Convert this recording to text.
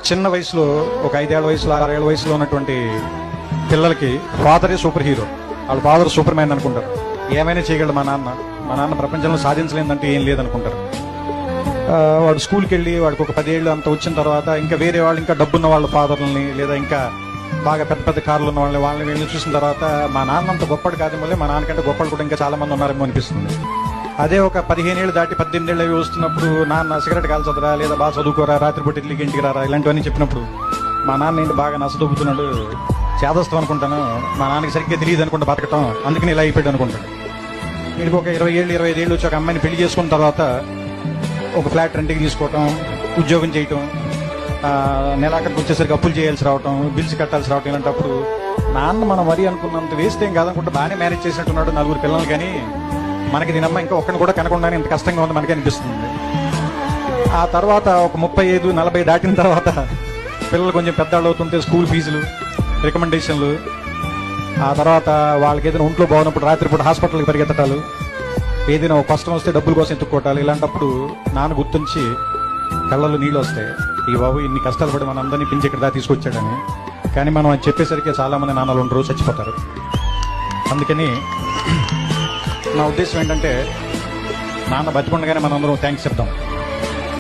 చిన్న వయసులో ఒక 5 ఏళ్ల వయసులో 6 ఏళ్ల వయసులో ఉన్నటువంటి పిల్లలకి ఫాదరే సూపర్ హీరో. వాళ్ళ ఫాదర్ సూపర్ మ్యాన్ అనుకుంటారు. ఏమైనా చేయగలడు మా నాన్న ప్రపంచంలో సాధించలేదంటే ఏం లేదనుకుంటారు. వాడు స్కూల్కి వెళ్ళి వాడికి ఒక 10 ఏళ్ళు అంత వచ్చిన తర్వాత ఇంకా వేరే వాళ్ళు ఇంకా డబ్బున్న వాళ్ళ ఫాదర్లని లేదా ఇంకా బాగా పెద్ద పెద్ద కార్లు ఉన్న వాళ్ళని వీళ్ళని చూసిన తర్వాత మా నాన్న అంత గొప్పడు కాదు, మళ్ళీ మా నాన్నకంటే గొప్పలు కూడా ఇంకా చాలా మంది ఉన్నారేమో అనిపిస్తుంది. అదే ఒక 15 ఏళ్ళు దాటి 18 ఏళ్ళు అవి వస్తున్నప్పుడు నాన్న సిగరెట్ కాల్చదురా లేదా బాగా చదువుకోరా, రాత్రిపూట ఇడ్లీకి ఇంటికి రారా, ఇలాంటివన్నీ చెప్పినప్పుడు మా నాన్న ఏంటి బాగా నచ్చదొబ్బుతున్నాడు, చేదస్తాం అనుకుంటాను, మా నాన్నకి సరిగ్గా తెలియదు అనుకుంటా బతకటం, అందుకని ఇలా అయిపోయాడు అనుకుంటాడు. వీడికి ఒక 20 ఏళ్ళు 25 ఏళ్ళు వచ్చి ఒక అమ్మాయిని పెళ్లి చేసుకున్న తర్వాత ఒక ఫ్లాట్ రెంట్కి తీసుకోవటం, ఉద్యోగం చేయటం, నెలాఖరికి వచ్చేసరికి అప్పులు చేయాల్సి రావటం, బిల్స్ కట్టాల్సి రావటం, ఇలాంటప్పుడు నాన్న మనం మరీ అనుకున్నంత వేస్ట్ ఏం కాదనుకుంటే బాగానే మేనేజ్ చేసినట్టున్నాడు 4 పిల్లలు. కానీ మనకి దీనమ్మ ఇంకా ఒక్కడిని కూడా కనకుండానే ఇంత కష్టంగా ఉంది మనకి అనిపిస్తుంది. ఆ తర్వాత ఒక 35-40 దాటిన తర్వాత పిల్లలు కొంచెం పెద్దవాళ్ళు అవుతుంటే స్కూల్ ఫీజులు, రికమెండేషన్లు, ఆ తర్వాత వాళ్ళకి ఏదైనా ఒంట్లో బాగున్నప్పుడు రాత్రిపూట హాస్పిటల్కి పరిగెత్తటాలు, ఏదైనా ఒక కష్టం వస్తే డబ్బుల కోసం ఎత్తుక్కోవటాలు, ఇలాంటప్పుడు నాన్న గుర్తుంచి కళ్ళలో నీళ్ళు వస్తాయి. ఈ బాబు ఇన్ని కష్టాలు పడి మన అందరినీ పిలిచి ఇక్కడ తీసుకొచ్చాడని. కానీ మనం అది చెప్పేసరికి చాలామంది నాన్నలు 2 రోజులు చచ్చిపోతారు. అందుకని నా ఉద్దేశం ఏంటంటే నాన్న బతికుండగానే మనం అందరం థ్యాంక్స్ చెప్తాం.